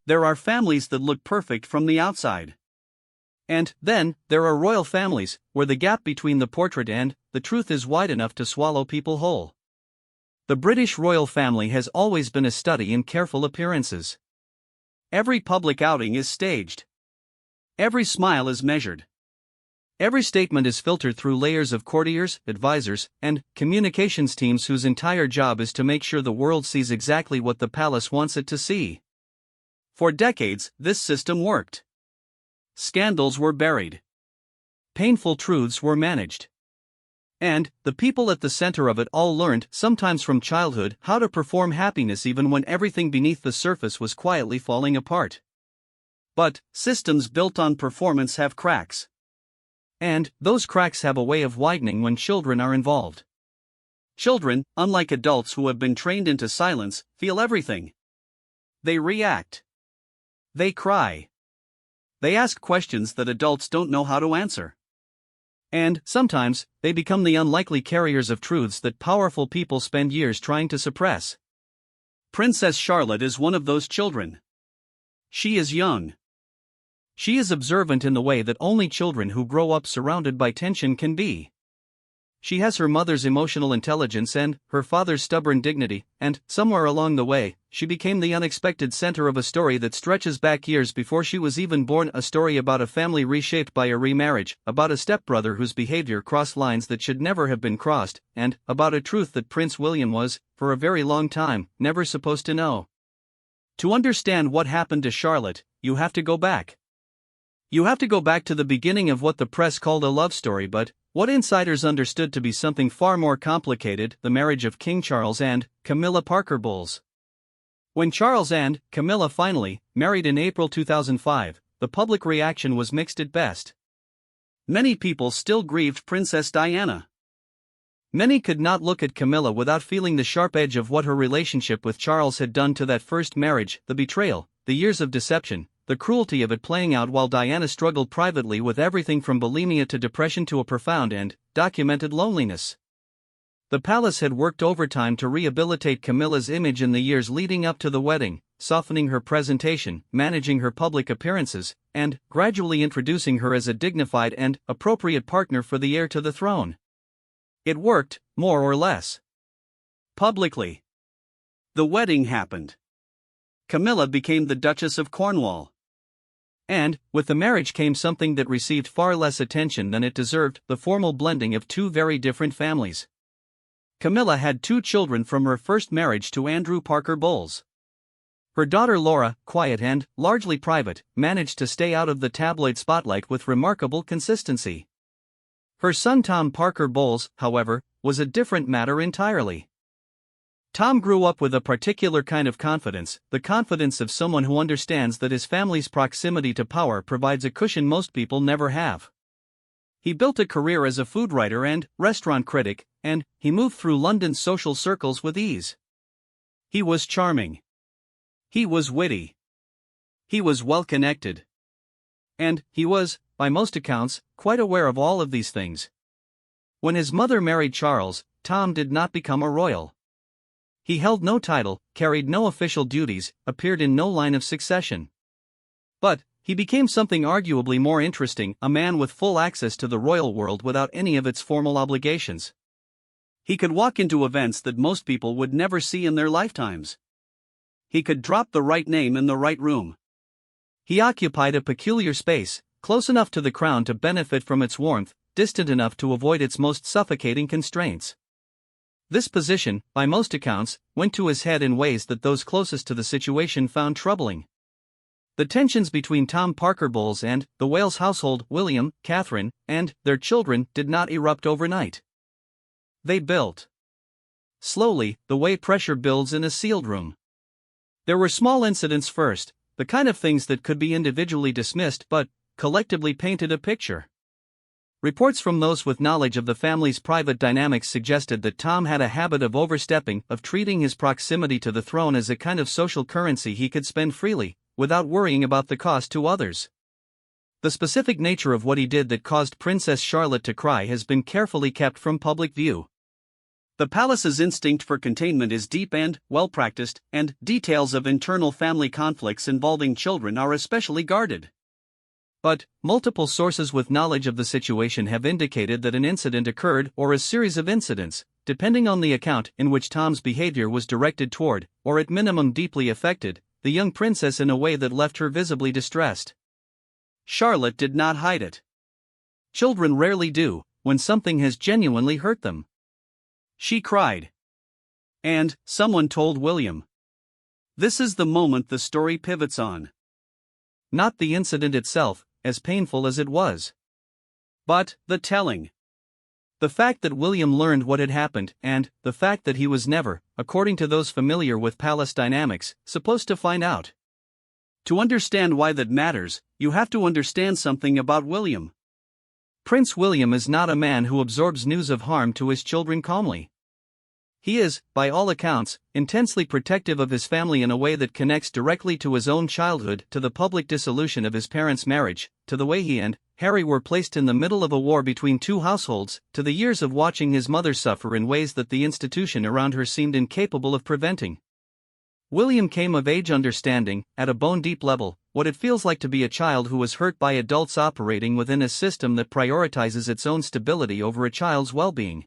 There are families that look perfect from the outside. And then, there are royal families, where the gap between the portrait and the truth is wide enough to swallow people whole. The British royal family has always been a study in careful appearances. Every public outing is staged. Every smile is measured. Every statement is filtered through layers of courtiers, advisors, and communications teams whose entire job is to make sure the world sees exactly what the palace wants it to see. For decades, this system worked. Scandals were buried. Painful truths were managed. And the people at the center of it all learned, sometimes from childhood, how to perform happiness even when everything beneath the surface was quietly falling apart. But systems built on performance have cracks. And those cracks have a way of widening when children are involved. Children, unlike adults who have been trained into silence, feel everything. They react. They cry. They ask questions that adults don't know how to answer. And, sometimes, they become the unlikely carriers of truths that powerful people spend years trying to suppress. Princess Charlotte is one of those children. She is young. She is observant in the way that only children who grow up surrounded by tension can be. She has her mother's emotional intelligence and her father's stubborn dignity, and, somewhere along the way, she became the unexpected center of a story that stretches back years before she was even born, a story about a family reshaped by a remarriage, about a stepbrother whose behavior crossed lines that should never have been crossed, and about a truth that Prince William was, for a very long time, never supposed to know. To understand what happened to Charlotte, you have to go back. You have to go back to the beginning of what the press called a love story, but what insiders understood to be something far more complicated: the marriage of King Charles and Camilla Parker Bowles. When Charles and Camilla finally married in April 2005, the public reaction was mixed at best. Many people still grieved Princess Diana. Many could not look at Camilla without feeling the sharp edge of what her relationship with Charles had done to that first marriage, the betrayal, the years of deception, the cruelty of it playing out while Diana struggled privately with everything from bulimia to depression to a profound and documented loneliness. The palace had worked overtime to rehabilitate Camilla's image in the years leading up to the wedding, softening her presentation, managing her public appearances, and gradually introducing her as a dignified and appropriate partner for the heir to the throne. It worked, more or less. Publicly. The wedding happened. Camilla became the Duchess of Cornwall. And, with the marriage came something that received far less attention than it deserved: the formal blending of two very different families. Camilla had 2 children from her first marriage to Andrew Parker Bowles. Her daughter Laura, quiet and largely private, managed to stay out of the tabloid spotlight with remarkable consistency. Her son Tom Parker Bowles, however, was a different matter entirely. Tom grew up with a particular kind of confidence, the confidence of someone who understands that his family's proximity to power provides a cushion most people never have. He built a career as a food writer and restaurant critic, and he moved through London's social circles with ease. He was charming. He was witty. He was well-connected. And he was, by most accounts, quite aware of all of these things. When his mother married Charles, Tom did not become a royal. He held no title, carried no official duties, appeared in no line of succession. But he became something arguably more interesting: a man with full access to the royal world without any of its formal obligations. He could walk into events that most people would never see in their lifetimes. He could drop the right name in the right room. He occupied a peculiar space, close enough to the crown to benefit from its warmth, distant enough to avoid its most suffocating constraints. This position, by most accounts, went to his head in ways that those closest to the situation found troubling. The tensions between Tom Parker Bowles and the Wales household, William, Catherine, and their children, did not erupt overnight. They built. Slowly, the way pressure builds in a sealed room. There were small incidents first, the kind of things that could be individually dismissed but collectively painted a picture. Reports from those with knowledge of the family's private dynamics suggested that Tom had a habit of overstepping, of treating his proximity to the throne as a kind of social currency he could spend freely, without worrying about the cost to others. The specific nature of what he did that caused Princess Charlotte to cry has been carefully kept from public view. The palace's instinct for containment is deep and well practiced, and details of internal family conflicts involving children are especially guarded. But multiple sources with knowledge of the situation have indicated that an incident occurred or a series of incidents, depending on the account in which Tom's behavior was directed toward, or at minimum deeply affected, the young princess in a way that left her visibly distressed. Charlotte did not hide it. Children rarely do, when something has genuinely hurt them. She cried. And someone told William. This is the moment the story pivots on. Not the incident itself, as painful as it was, but the telling. The fact that William learned what had happened, and the fact that he was never, according to those familiar with palace dynamics, supposed to find out. To understand why that matters, you have to understand something about William. Prince William is not a man who absorbs news of harm to his children calmly. He is, by all accounts, intensely protective of his family in a way that connects directly to his own childhood, to the public dissolution of his parents' marriage, to the way he and Harry were placed in the middle of a war between two households, to the years of watching his mother suffer in ways that the institution around her seemed incapable of preventing. William came of age understanding, at a bone-deep level, what it feels like to be a child who was hurt by adults operating within a system that prioritizes its own stability over a child's well-being.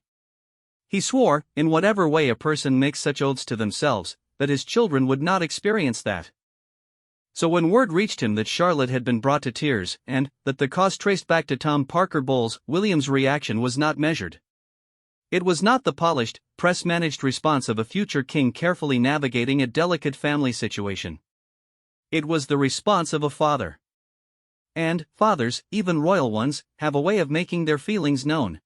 He swore, in whatever way a person makes such oaths to themselves, that his children would not experience that. So when word reached him that Charlotte had been brought to tears, and that the cause traced back to Tom Parker Bowles, William's reaction was not measured. It was not the polished, press-managed response of a future king carefully navigating a delicate family situation. It was the response of a father. And fathers, even royal ones, have a way of making their feelings known.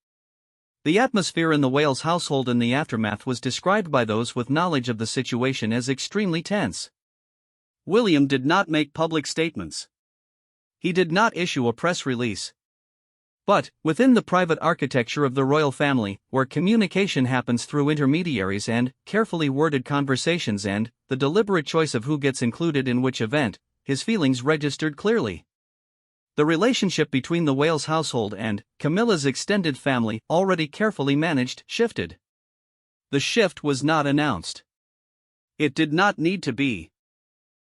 The atmosphere in the Wales household in the aftermath was described by those with knowledge of the situation as extremely tense. William did not make public statements. He did not issue a press release. But, within the private architecture of the royal family, where communication happens through intermediaries and carefully worded conversations and the deliberate choice of who gets included in which event, his feelings registered clearly. The relationship between the Wales household and Camilla's extended family, already carefully managed, shifted. The shift was not announced. It did not need to be.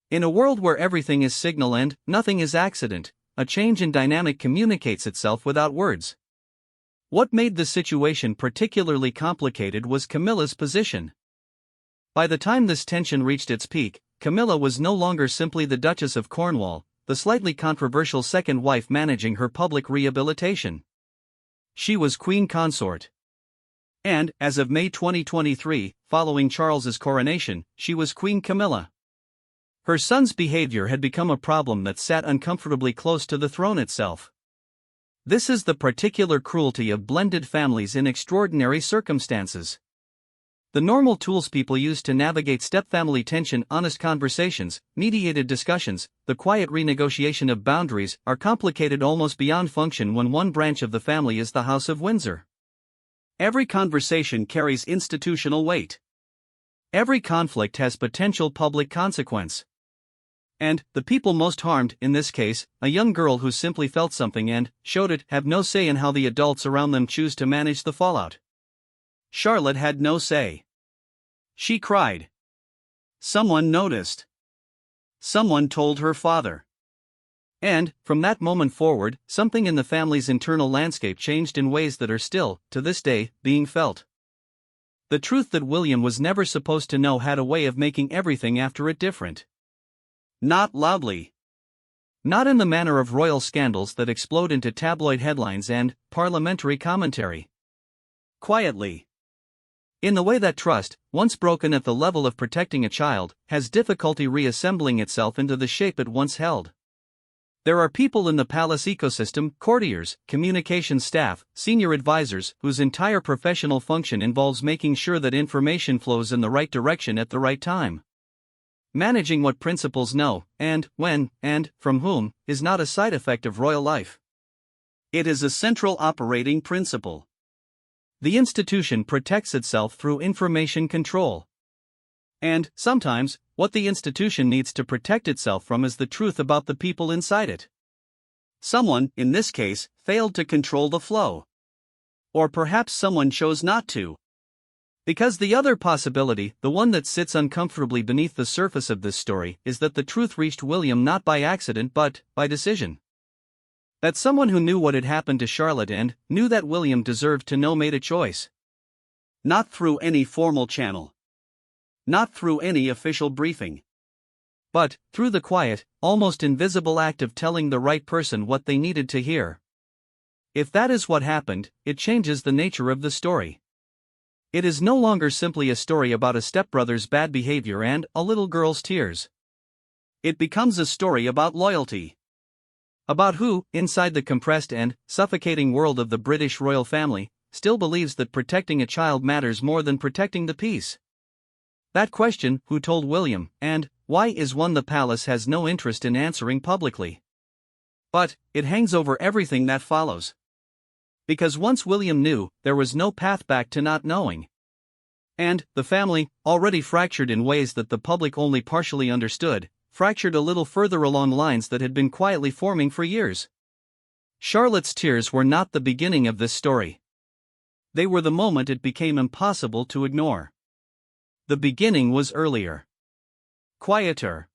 In a world where everything is signal and nothing is accident, a change in dynamic communicates itself without words. What made the situation particularly complicated was Camilla's position. By the time this tension reached its peak, Camilla was no longer simply the Duchess of Cornwall, the slightly controversial second wife managing her public rehabilitation. She was Queen Consort. And, as of May 2023, following Charles's coronation, she was Queen Camilla. Her son's behavior had become a problem that sat uncomfortably close to the throne itself. This is the particular cruelty of blended families in extraordinary circumstances. The normal tools people use to navigate stepfamily tension, honest conversations, mediated discussions, the quiet renegotiation of boundaries, are complicated almost beyond function when one branch of the family is the House of Windsor. Every conversation carries institutional weight. Every conflict has potential public consequence. And the people most harmed, in this case, a young girl who simply felt something and showed it, have no say in how the adults around them choose to manage the fallout. Charlotte had no say. She cried. Someone noticed. Someone told her father. And, from that moment forward, something in the family's internal landscape changed in ways that are still, to this day, being felt. The truth that William was never supposed to know had a way of making everything after it different. Not loudly. Not in the manner of royal scandals that explode into tabloid headlines and parliamentary commentary. Quietly. In the way that trust, once broken at the level of protecting a child, has difficulty reassembling itself into the shape it once held. There are people in the palace ecosystem, courtiers, communications staff, senior advisors, whose entire professional function involves making sure that information flows in the right direction at the right time. Managing what principals know, and when, and from whom, is not a side effect of royal life. It is a central operating principle. The institution protects itself through information control. And, sometimes, what the institution needs to protect itself from is the truth about the people inside it. Someone, in this case, failed to control the flow. Or perhaps someone chose not to. Because the other possibility, the one that sits uncomfortably beneath the surface of this story, is that the truth reached William not by accident but by decision. That someone who knew what had happened to Charlotte and knew that William deserved to know made a choice. Not through any formal channel. Not through any official briefing. But through the quiet, almost invisible act of telling the right person what they needed to hear. If that is what happened, it changes the nature of the story. It is no longer simply a story about a stepbrother's bad behavior and a little girl's tears. It becomes a story about loyalty. About who, inside the compressed and suffocating world of the British royal family, still believes that protecting a child matters more than protecting the peace. That question, who told William, and why, is one the palace has no interest in answering publicly. But it hangs over everything that follows. Because once William knew, there was no path back to not knowing. And the family, already fractured in ways that the public only partially understood, fractured a little further along lines that had been quietly forming for years. Charlotte's tears were not the beginning of this story. They were the moment it became impossible to ignore. The beginning was earlier. Quieter.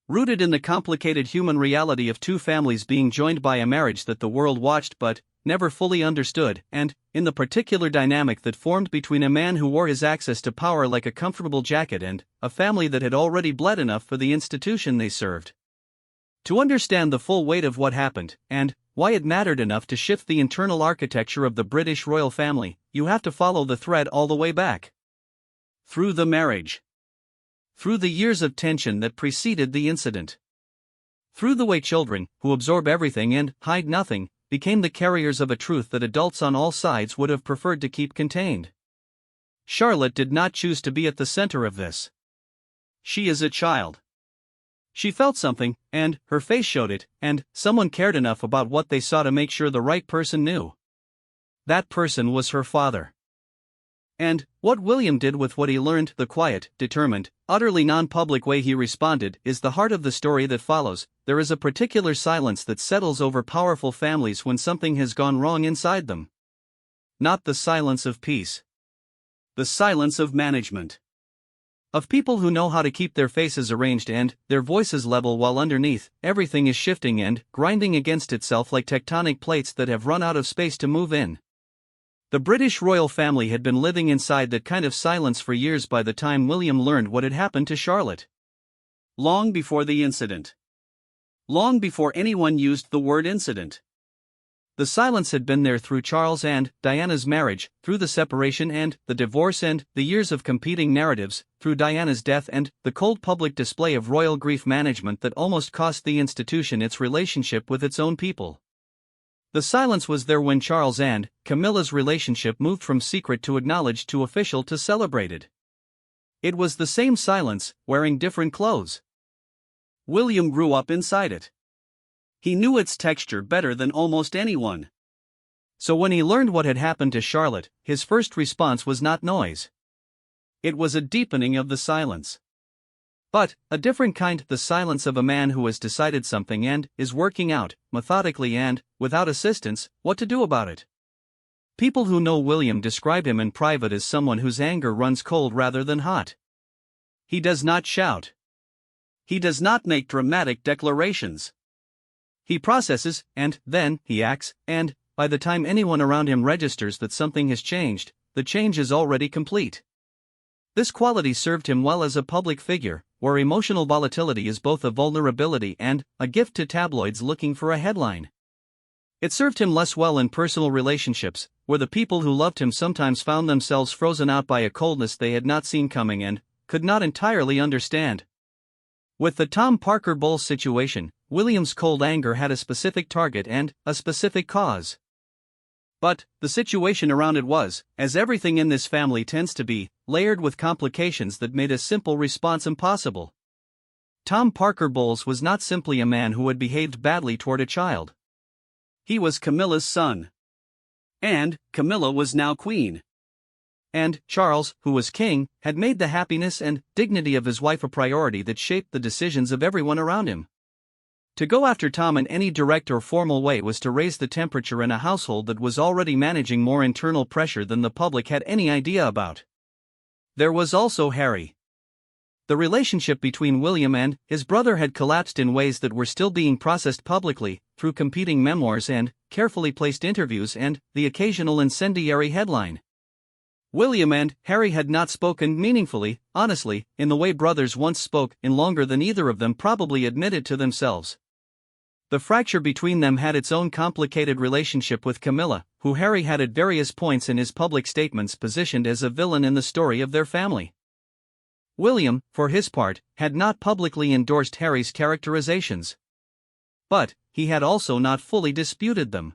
Rooted in the complicated human reality of two families being joined by a marriage that the world watched but never fully understood, and in the particular dynamic that formed between a man who wore his access to power like a comfortable jacket and a family that had already bled enough for the institution they served. To understand the full weight of what happened, and why it mattered enough to shift the internal architecture of the British royal family, you have to follow the thread all the way back. Through the marriage. Through the years of tension that preceded the incident. Through the way children, who absorb everything and hide nothing, became the carriers of a truth that adults on all sides would have preferred to keep contained. Charlotte did not choose to be at the center of this. She is a child. She felt something, and her face showed it, and someone cared enough about what they saw to make sure the right person knew. That person was her father. And what William did with what he learned, the quiet, determined, utterly non-public way he responded, is the heart of the story that follows. There is a particular silence that settles over powerful families when something has gone wrong inside them. Not the silence of peace. The silence of management. Of people who know how to keep their faces arranged and their voices level while underneath, everything is shifting and grinding against itself like tectonic plates that have run out of space to move in. The British royal family had been living inside that kind of silence for years by the time William learned what had happened to Charlotte. Long before the incident. Long before anyone used the word incident. The silence had been there through Charles and Diana's marriage, through the separation and the divorce and the years of competing narratives, through Diana's death and the cold public display of royal grief management that almost cost the institution its relationship with its own people. The silence was there when Charles and Camilla's relationship moved from secret to acknowledged to official to celebrated. It was the same silence, wearing different clothes. William grew up inside it. He knew its texture better than almost anyone. So when he learned what had happened to Charlotte, his first response was not noise. It was a deepening of the silence. But a different kind, the silence of a man who has decided something and is working out, methodically and without assistance, what to do about it. People who know William describe him in private as someone whose anger runs cold rather than hot. He does not shout. He does not make dramatic declarations. He processes, and then he acts, and by the time anyone around him registers that something has changed, the change is already complete. This quality served him well as a public figure, where emotional volatility is both a vulnerability and a gift to tabloids looking for a headline. It served him less well in personal relationships, where the people who loved him sometimes found themselves frozen out by a coldness they had not seen coming and could not entirely understand. With the Tom Parker Bowles situation, William's cold anger had a specific target and a specific cause. But the situation around it was, as everything in this family tends to be, layered with complications that made a simple response impossible. Tom Parker Bowles was not simply a man who had behaved badly toward a child. He was Camilla's son. And Camilla was now queen. And Charles, who was king, had made the happiness and dignity of his wife a priority that shaped the decisions of everyone around him. To go after Tom in any direct or formal way was to raise the temperature in a household that was already managing more internal pressure than the public had any idea about. There was also Harry. The relationship between William and his brother had collapsed in ways that were still being processed publicly, through competing memoirs and carefully placed interviews and the occasional incendiary headline. William and Harry had not spoken meaningfully, honestly, in the way brothers once spoke, in longer than either of them probably admitted to themselves. The fracture between them had its own complicated relationship with Camilla, who Harry had at various points in his public statements positioned as a villain in the story of their family. William, for his part, had not publicly endorsed Harry's characterizations. But he had also not fully disputed them.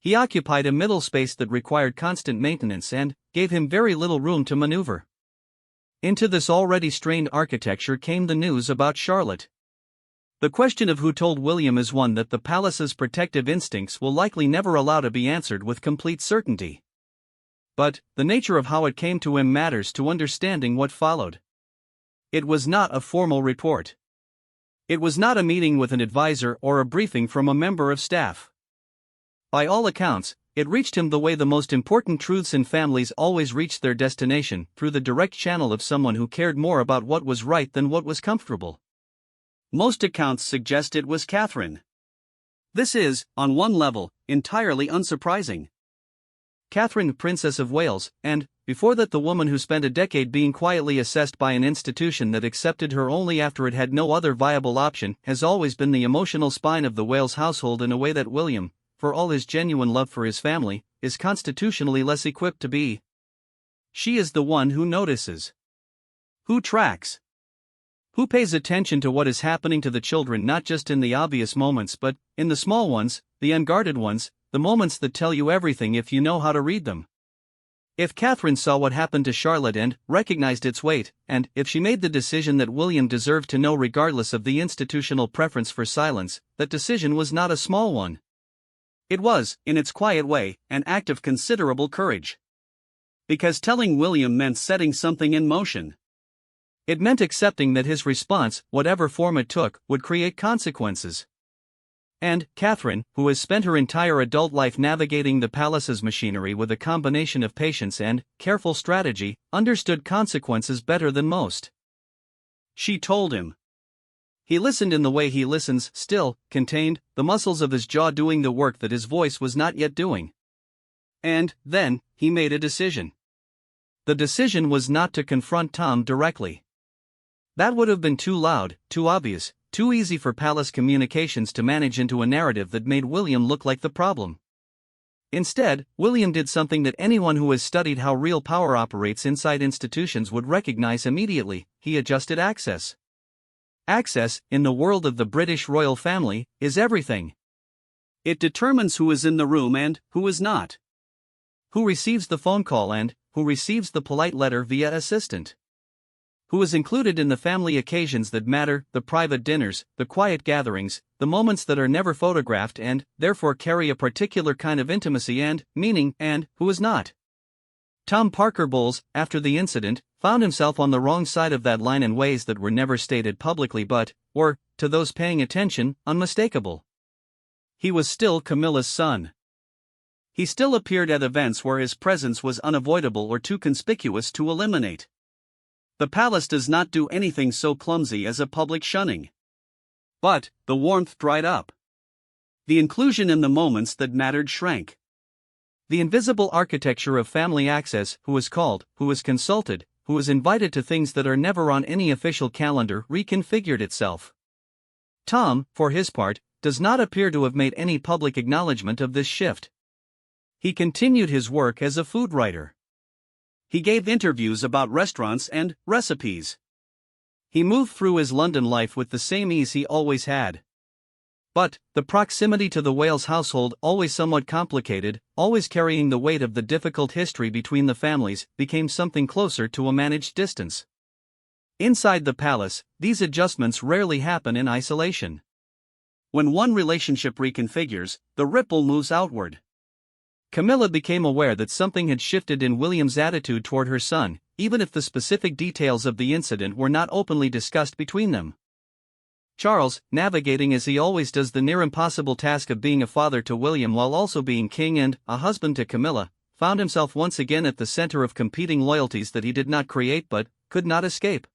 He occupied a middle space that required constant maintenance and gave him very little room to maneuver. Into this already strained architecture came the news about Charlotte. The question of who told William is one that the palace's protective instincts will likely never allow to be answered with complete certainty. But the nature of how it came to him matters to understanding what followed. It was not a formal report. It was not a meeting with an advisor or a briefing from a member of staff. By all accounts, it reached him the way the most important truths in families always reach their destination, through the direct channel of someone who cared more about what was right than what was comfortable. Most accounts suggest it was Catherine. This is, on one level, entirely unsurprising. Catherine, Princess of Wales, and, before that, the woman who spent a decade being quietly assessed by an institution that accepted her only after it had no other viable option, has always been the emotional spine of the Wales household in a way that William, for all his genuine love for his family, is constitutionally less equipped to be. She is the one who notices, who tracks, who pays attention to what is happening to the children, not just in the obvious moments but in the small ones, the unguarded ones, the moments that tell you everything if you know how to read them. If Catherine saw what happened to Charlotte and recognized its weight, and if she made the decision that William deserved to know regardless of the institutional preference for silence, that decision was not a small one. It was, in its quiet way, an act of considerable courage. Because telling William meant setting something in motion. It meant accepting that his response, whatever form it took, would create consequences. And Catherine, who has spent her entire adult life navigating the palace's machinery with a combination of patience and careful strategy, understood consequences better than most. She told him. He listened in the way he listens, still, contained, the muscles of his jaw doing the work that his voice was not yet doing. And then he made a decision. The decision was not to confront Tom directly. That would have been too loud, too obvious, too easy for palace communications to manage into a narrative that made William look like the problem. Instead, William did something that anyone who has studied how real power operates inside institutions would recognize immediately: he adjusted access. Access, in the world of the British royal family, is everything. It determines who is in the room and who is not. Who receives the phone call and who receives the polite letter via assistant. Who is included in the family occasions that matter, the private dinners, the quiet gatherings, the moments that are never photographed and, therefore, carry a particular kind of intimacy and meaning, and who is not. Tom Parker Bowles, after the incident, found himself on the wrong side of that line in ways that were never stated publicly but, or, to those paying attention, unmistakable. He was still Camilla's son. He still appeared at events where his presence was unavoidable or too conspicuous to eliminate. The palace does not do anything so clumsy as a public shunning. But the warmth dried up. The inclusion in the moments that mattered shrank. The invisible architecture of family access, who is called, who is consulted, who is invited to things that are never on any official calendar, reconfigured itself. Tom, for his part, does not appear to have made any public acknowledgement of this shift. He continued his work as a food writer. He gave interviews about restaurants and recipes. He moved through his London life with the same ease he always had. But the proximity to the Wales household, always somewhat complicated, always carrying the weight of the difficult history between the families, became something closer to a managed distance. Inside the palace, these adjustments rarely happen in isolation. When one relationship reconfigures, the ripple moves outward. Camilla became aware that something had shifted in William's attitude toward her son, even if the specific details of the incident were not openly discussed between them. Charles, navigating as he always does the near-impossible task of being a father to William while also being king and a husband to Camilla, found himself once again at the center of competing loyalties that he did not create but could not escape.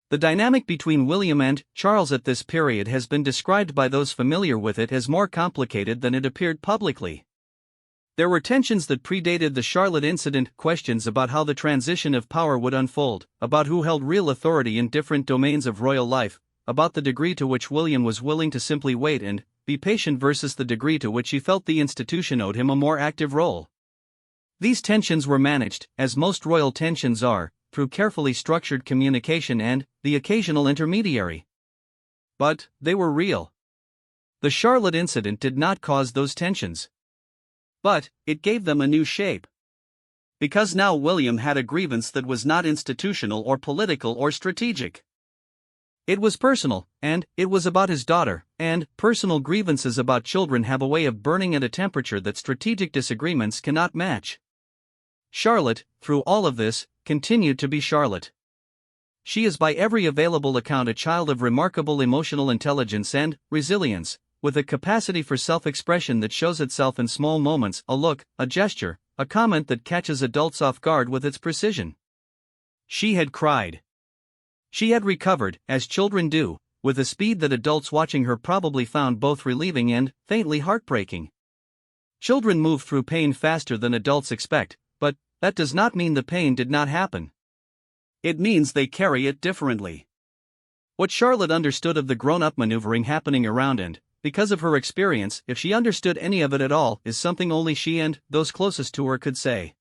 The dynamic between William and Charles at this period has been described by those familiar with it as more complicated than it appeared publicly. There were tensions that predated the Charlotte incident, questions about how the transition of power would unfold, about who held real authority in different domains of royal life, about the degree to which William was willing to simply wait and be patient versus the degree to which he felt the institution owed him a more active role. These tensions were managed, as most royal tensions are, through carefully structured communication and the occasional intermediary. But they were real. The Charlotte incident did not cause those tensions. But it gave them a new shape. Because now William had a grievance that was not institutional or political or strategic. It was personal, and it was about his daughter, and personal grievances about children have a way of burning at a temperature that strategic disagreements cannot match. Charlotte, through all of this, continued to be Charlotte. She is by every available account a child of remarkable emotional intelligence and resilience, with a capacity for self-expression that shows itself in small moments, a look, a gesture, a comment that catches adults off guard with its precision. She had cried. She had recovered, as children do, with a speed that adults watching her probably found both relieving and faintly heartbreaking. Children move through pain faster than adults expect, but that does not mean the pain did not happen. It means they carry it differently. What Charlotte understood of the grown-up maneuvering happening around and, because of her experience, if she understood any of it at all, is something only she and those closest to her could say.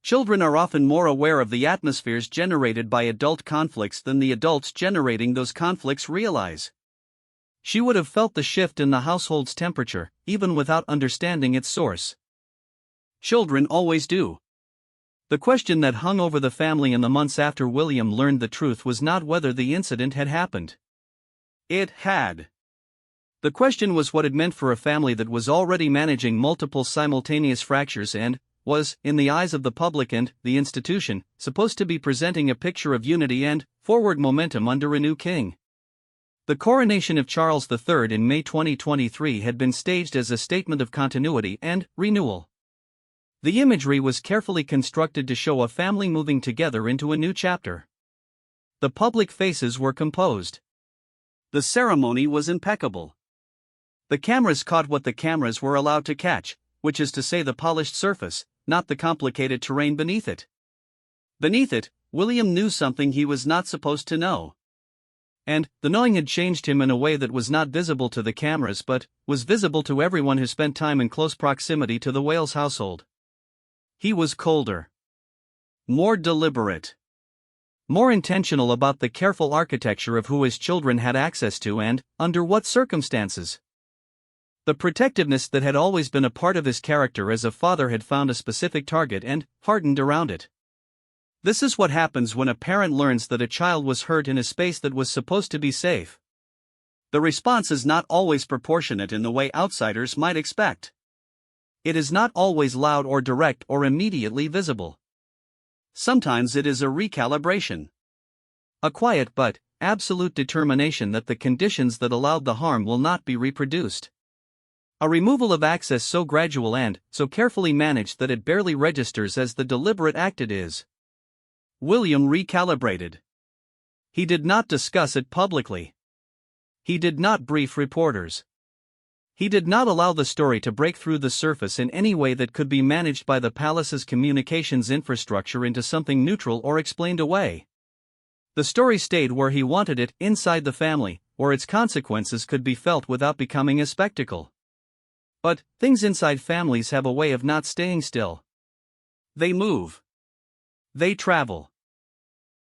Children are often more aware of the atmospheres generated by adult conflicts than the adults generating those conflicts realize. She would have felt the shift in the household's temperature, even without understanding its source. Children always do. The question that hung over the family in the months after William learned the truth was not whether the incident had happened. It had. The question was what it meant for a family that was already managing multiple simultaneous fractures and was, in the eyes of the public and the institution, supposed to be presenting a picture of unity and forward momentum under a new king. The coronation of Charles III in May 2023 had been staged as a statement of continuity and renewal. The imagery was carefully constructed to show a family moving together into a new chapter. The public faces were composed. The ceremony was impeccable. The cameras caught what the cameras were allowed to catch, which is to say the polished surface, not the complicated terrain beneath it. Beneath it, William knew something he was not supposed to know. And the knowing had changed him in a way that was not visible to the cameras but was visible to everyone who spent time in close proximity to the Wales household. He was colder. More deliberate. More intentional about the careful architecture of who his children had access to and under what circumstances. The protectiveness that had always been a part of his character as a father had found a specific target and hardened around it. This is what happens when a parent learns that a child was hurt in a space that was supposed to be safe. The response is not always proportionate in the way outsiders might expect. It is not always loud or direct or immediately visible. Sometimes it is a recalibration. A quiet but absolute determination that the conditions that allowed the harm will not be reproduced. A removal of access so gradual and so carefully managed that it barely registers as the deliberate act it is. William recalibrated. He did not discuss it publicly. He did not brief reporters. He did not allow the story to break through the surface in any way that could be managed by the palace's communications infrastructure into something neutral or explained away. The story stayed where he wanted it, inside the family, where its consequences could be felt without becoming a spectacle. But things inside families have a way of not staying still. They move. They travel.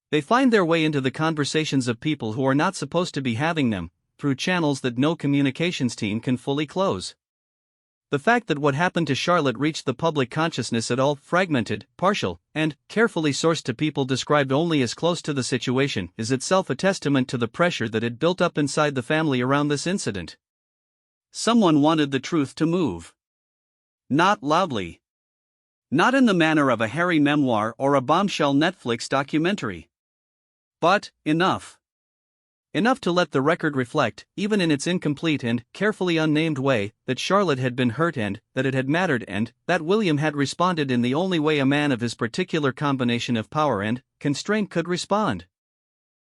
They find their way into the conversations of people who are not supposed to be having them, through channels that no communications team can fully close. The fact that what happened to Charlotte reached the public consciousness at all, fragmented, partial, and carefully sourced to people described only as close to the situation, is itself a testament to the pressure that had built up inside the family around this incident. Someone wanted the truth to move. Not loudly. Not in the manner of a hairy memoir or a bombshell Netflix documentary. But enough. Enough to let the record reflect, even in its incomplete and carefully unnamed way, that Charlotte had been hurt and that it had mattered and that William had responded in the only way a man of his particular combination of power and constraint could respond.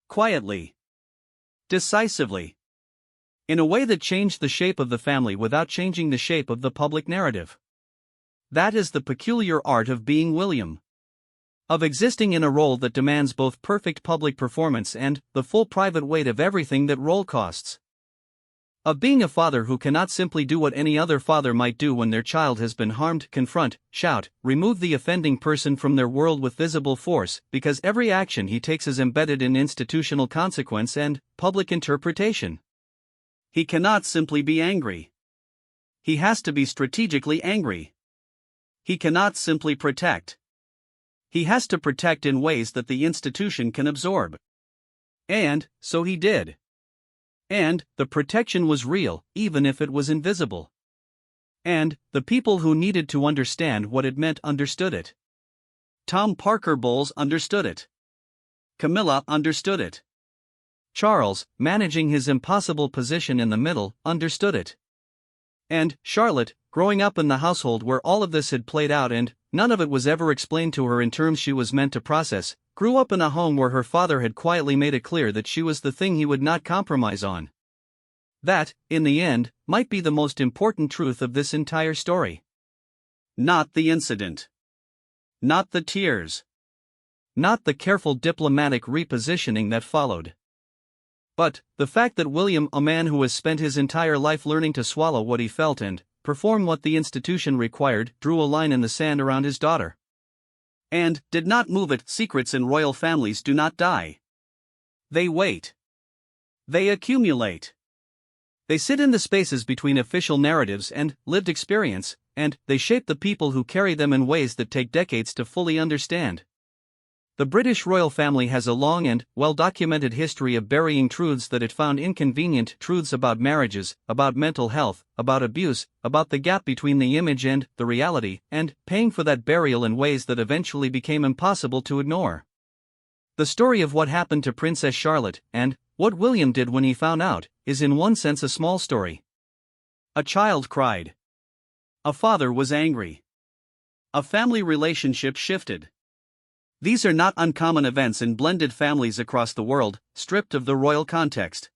Quietly. Decisively. In a way that changed the shape of the family without changing the shape of the public narrative. That is the peculiar art of being William. Of existing in a role that demands both perfect public performance and the full private weight of everything that role costs. Of being a father who cannot simply do what any other father might do when their child has been harmed: confront, shout, remove the offending person from their world with visible force, because every action he takes is embedded in institutional consequence and public interpretation. He cannot simply be angry. He has to be strategically angry. He cannot simply protect. He has to protect in ways that the institution can absorb. And so he did. And the protection was real, even if it was invisible. And the people who needed to understand what it meant understood it. Tom Parker Bowles understood it. Camilla understood it. Charles, managing his impossible position in the middle, understood it. And Charlotte, growing up in the household where all of this had played out and none of it was ever explained to her in terms she was meant to process, grew up in a home where her father had quietly made it clear that she was the thing he would not compromise on. That, in the end, might be the most important truth of this entire story. Not the incident. Not the tears. Not the careful diplomatic repositioning that followed. But the fact that William, a man who has spent his entire life learning to swallow what he felt and perform what the institution required, drew a line in the sand around his daughter. And did not move it. Secrets in royal families do not die. They wait. They accumulate. They sit in the spaces between official narratives and lived experience, and they shape the people who carry them in ways that take decades to fully understand. The British royal family has a long and well-documented history of burying truths that it found inconvenient, truths about marriages, about mental health, about abuse, about the gap between the image and the reality, and paying for that burial in ways that eventually became impossible to ignore. The story of what happened to Princess Charlotte, and what William did when he found out, is in one sense a small story. A child cried. A father was angry. A family relationship shifted. These are not uncommon events in blended families across the world, stripped of the royal context.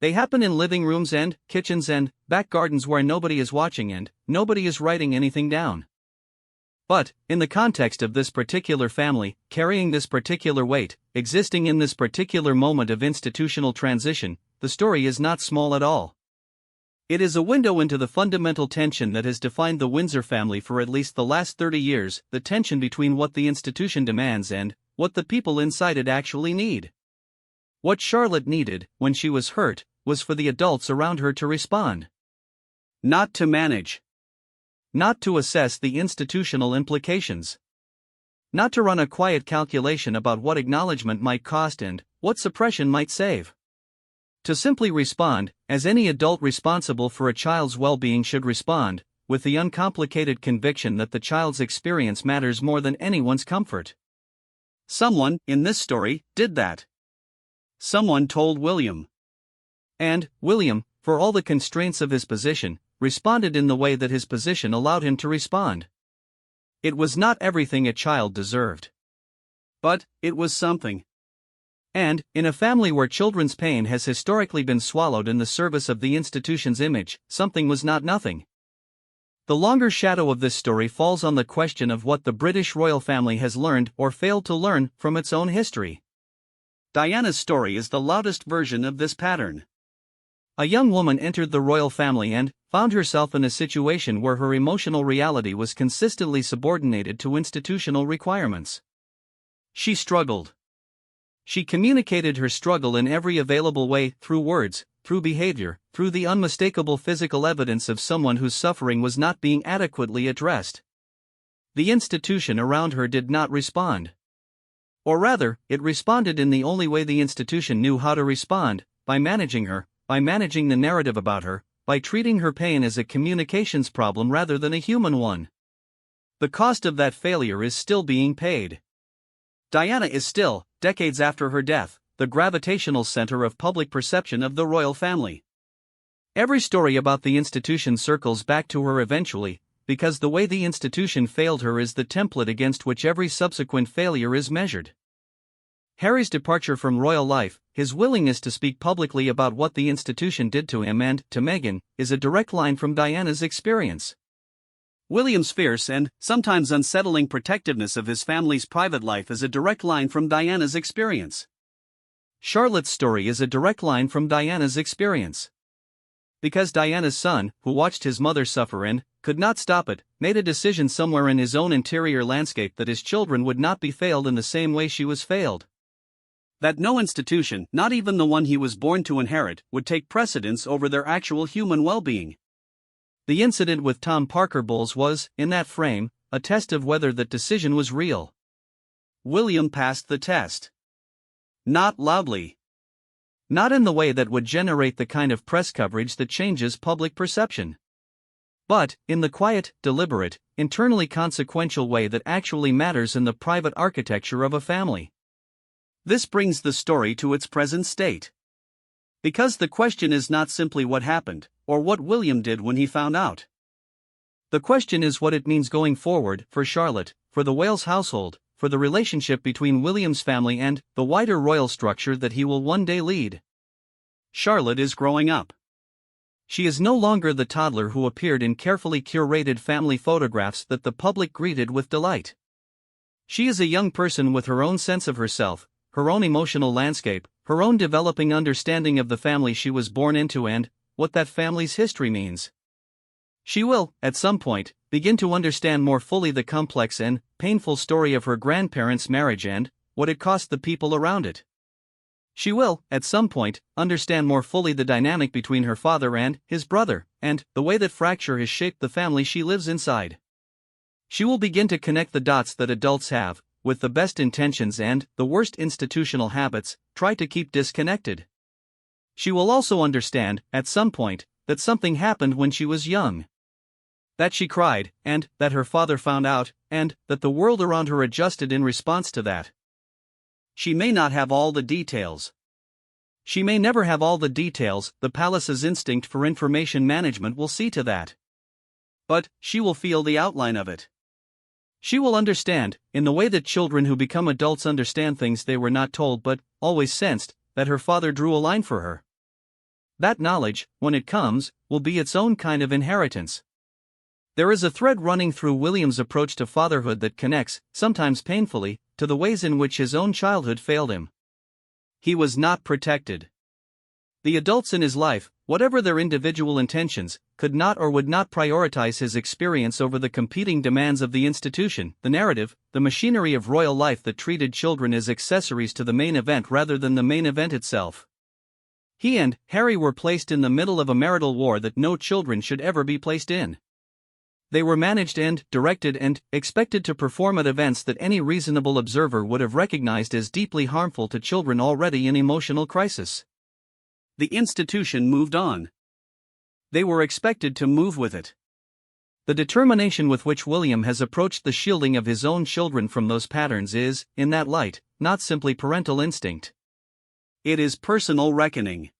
They happen in living rooms and kitchens and back gardens where nobody is watching and nobody is writing anything down. But, in the context of this particular family, carrying this particular weight, existing in this particular moment of institutional transition, the story is not small at all. It is a window into the fundamental tension that has defined the Windsor family for at least the last 30 years, the tension between what the institution demands and what the people inside it actually need. What Charlotte needed, when she was hurt, was for the adults around her to respond. Not to manage. Not to assess the institutional implications. Not to run a quiet calculation about what acknowledgement might cost and what suppression might save. To simply respond, as any adult responsible for a child's well-being should respond, with the uncomplicated conviction that the child's experience matters more than anyone's comfort. Someone, in this story, did that. Someone told William. And William, for all the constraints of his position, responded in the way that his position allowed him to respond. It was not everything a child deserved. But it was something. And, in a family where children's pain has historically been swallowed in the service of the institution's image, something was not nothing. The longer shadow of this story falls on the question of what the British royal family has learned or failed to learn from its own history. Diana's story is the loudest version of this pattern. A young woman entered the royal family and found herself in a situation where her emotional reality was consistently subordinated to institutional requirements. She struggled. She communicated her struggle in every available way, through words, through behavior, through the unmistakable physical evidence of someone whose suffering was not being adequately addressed. The institution around her did not respond. Or rather, it responded in the only way the institution knew how to respond, by managing her, by managing the narrative about her, by treating her pain as a communications problem rather than a human one. The cost of that failure is still being paid. Diana is still, decades after her death, the gravitational center of public perception of the royal family. Every story about the institution circles back to her eventually, because the way the institution failed her is the template against which every subsequent failure is measured. Harry's departure from royal life, his willingness to speak publicly about what the institution did to him and to Meghan, is a direct line from Diana's experience. William's fierce and sometimes unsettling protectiveness of his family's private life is a direct line from Diana's experience. Charlotte's story is a direct line from Diana's experience. Because Diana's son, who watched his mother suffer and could not stop it, made a decision somewhere in his own interior landscape that his children would not be failed in the same way she was failed. That no institution, not even the one he was born to inherit, would take precedence over their actual human well-being. The incident with Tom Parker Bowles was, in that frame, a test of whether that decision was real. William passed the test. Not loudly. Not in the way that would generate the kind of press coverage that changes public perception. But, in the quiet, deliberate, internally consequential way that actually matters in the private architecture of a family. This brings the story to its present state. Because the question is not simply what happened, or what William did when he found out. The question is what it means going forward, for Charlotte, for the Wales household, for the relationship between William's family and the wider royal structure that he will one day lead. Charlotte is growing up. She is no longer the toddler who appeared in carefully curated family photographs that the public greeted with delight. She is a young person with her own sense of herself, her own emotional landscape, her own developing understanding of the family she was born into and what that family's history means. She will, at some point, begin to understand more fully the complex and painful story of her grandparents' marriage and what it cost the people around it. She will, at some point, understand more fully the dynamic between her father and his brother, and the way that fracture has shaped the family she lives inside. She will begin to connect the dots that adults have, with the best intentions and the worst institutional habits, try to keep disconnected. She will also understand, at some point, that something happened when she was young. That she cried, and that her father found out, and that the world around her adjusted in response to that. She may not have all the details. She may never have all the details, the palace's instinct for information management will see to that. But she will feel the outline of it. She will understand, in the way that children who become adults understand things they were not told but always sensed, that her father drew a line for her. That knowledge, when it comes, will be its own kind of inheritance. There is a thread running through William's approach to fatherhood that connects, sometimes painfully, to the ways in which his own childhood failed him. He was not protected. The adults in his life, whatever their individual intentions, could not or would not prioritize his experience over the competing demands of the institution, the narrative, the machinery of royal life that treated children as accessories to the main event rather than the main event itself. He and Harry were placed in the middle of a marital war that no children should ever be placed in. They were managed and directed and expected to perform at events that any reasonable observer would have recognized as deeply harmful to children already in emotional crisis. The institution moved on. They were expected to move with it. The determination with which William has approached the shielding of his own children from those patterns is, in that light, not simply parental instinct. It is personal reckoning.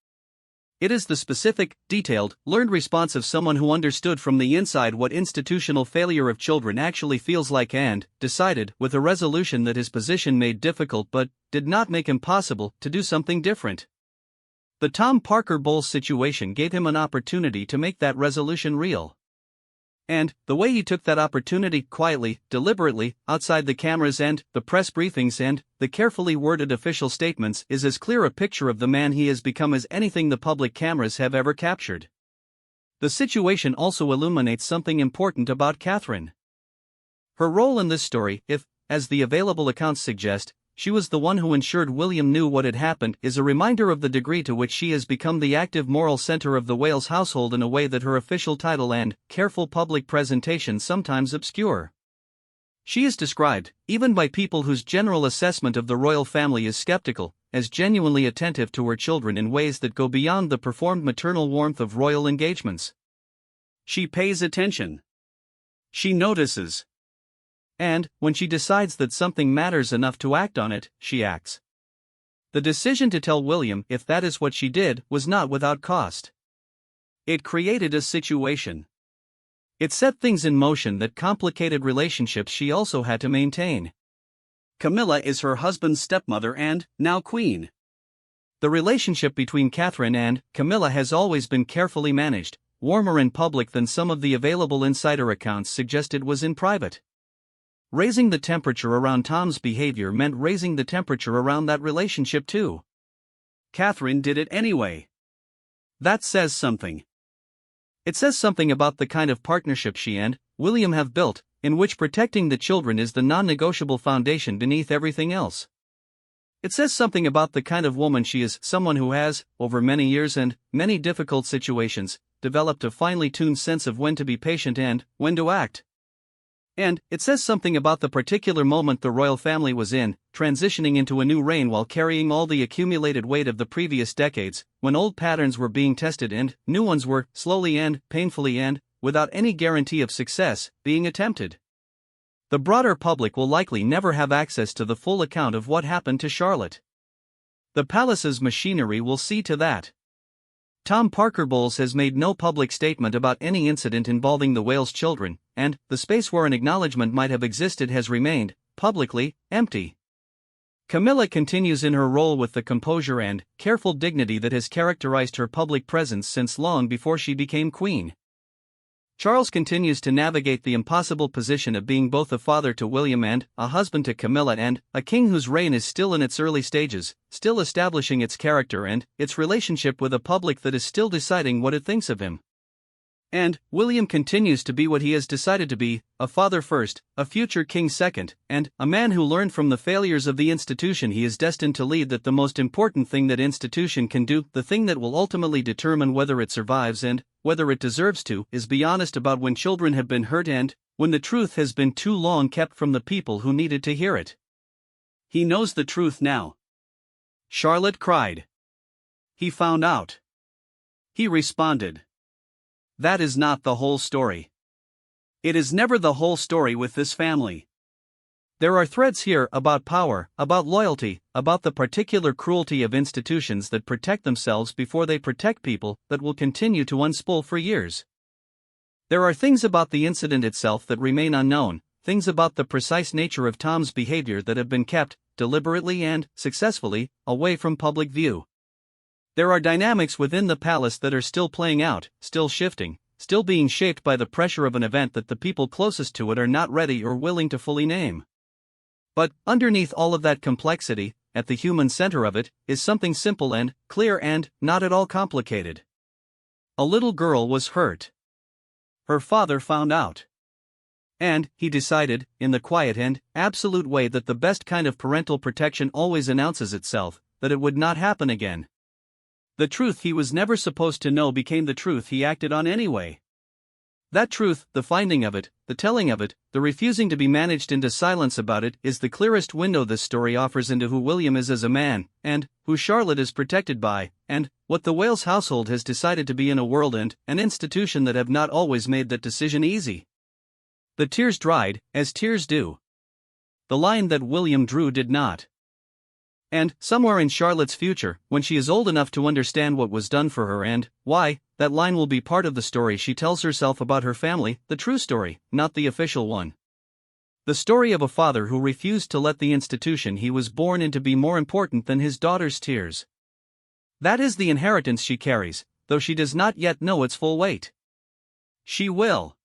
It is the specific, detailed, learned response of someone who understood from the inside what institutional failure of children actually feels like and decided, with a resolution that his position made difficult but did not make impossible, to do something different. The Tom Parker Bowles situation gave him an opportunity to make that resolution real. And the way he took that opportunity, quietly, deliberately, outside the cameras and the press briefings and the carefully worded official statements, is as clear a picture of the man he has become as anything the public cameras have ever captured. The situation also illuminates something important about Catherine. Her role in this story, if, as the available accounts suggest, she was the one who ensured William knew what had happened, is a reminder of the degree to which she has become the active moral center of the Wales household in a way that her official title and careful public presentation sometimes obscure. She is described, even by people whose general assessment of the royal family is skeptical, as genuinely attentive to her children in ways that go beyond the performed maternal warmth of royal engagements. She pays attention. She notices. And, when she decides that something matters enough to act on it, she acts. The decision to tell William, if that is what she did, was not without cost. It created a situation. It set things in motion that complicated relationships she also had to maintain. Camilla is her husband's stepmother and, now, queen. The relationship between Catherine and Camilla has always been carefully managed, warmer in public than some of the available insider accounts suggested was in private. Raising the temperature around Tom's behavior meant raising the temperature around that relationship too. Catherine did it anyway. That says something. It says something about the kind of partnership she and William have built, in which protecting the children is the non-negotiable foundation beneath everything else. It says something about the kind of woman she is, someone who has, over many years and many difficult situations, developed a finely tuned sense of when to be patient and when to act. And it says something about the particular moment the royal family was in, transitioning into a new reign while carrying all the accumulated weight of the previous decades, when old patterns were being tested and new ones were, slowly and painfully and without any guarantee of success, being attempted. The broader public will likely never have access to the full account of what happened to Charlotte. The palace's machinery will see to that. Tom Parker Bowles has made no public statement about any incident involving the Wales children, and the space where an acknowledgement might have existed has remained, publicly, empty. Camilla continues in her role with the composure and careful dignity that has characterized her public presence since long before she became queen. Charles continues to navigate the impossible position of being both a father to William and a husband to Camilla and a king whose reign is still in its early stages, still establishing its character and its relationship with a public that is still deciding what it thinks of him. And William continues to be what he has decided to be, a father first, a future king second, and a man who learned from the failures of the institution he is destined to lead that the most important thing that institution can do, the thing that will ultimately determine whether it survives and whether it deserves to, is be honest about when children have been hurt and when the truth has been too long kept from the people who needed to hear it. He knows the truth now. Charlotte cried. He found out. He responded. That is not the whole story. It is never the whole story with this family. There are threads here about power, about loyalty, about the particular cruelty of institutions that protect themselves before they protect people that will continue to unspool for years. There are things about the incident itself that remain unknown, things about the precise nature of Tom's behavior that have been kept, deliberately and successfully, away from public view. There are dynamics within the palace that are still playing out, still shifting, still being shaped by the pressure of an event that the people closest to it are not ready or willing to fully name. But, underneath all of that complexity, at the human center of it, is something simple and clear and not at all complicated. A little girl was hurt. Her father found out. And he decided, in the quiet and absolute way that the best kind of parental protection always announces itself, that it would not happen again. The truth he was never supposed to know became the truth he acted on anyway. That truth, the finding of it, the telling of it, the refusing to be managed into silence about it, is the clearest window this story offers into who William is as a man, and who Charlotte is protected by, and what the Wales household has decided to be in a world and an institution that have not always made that decision easy. The tears dried, as tears do. The line that William drew did not. And, somewhere in Charlotte's future, when she is old enough to understand what was done for her and why, that line will be part of the story she tells herself about her family, the true story, not the official one. The story of a father who refused to let the institution he was born into be more important than his daughter's tears. That is the inheritance she carries, though she does not yet know its full weight. She will.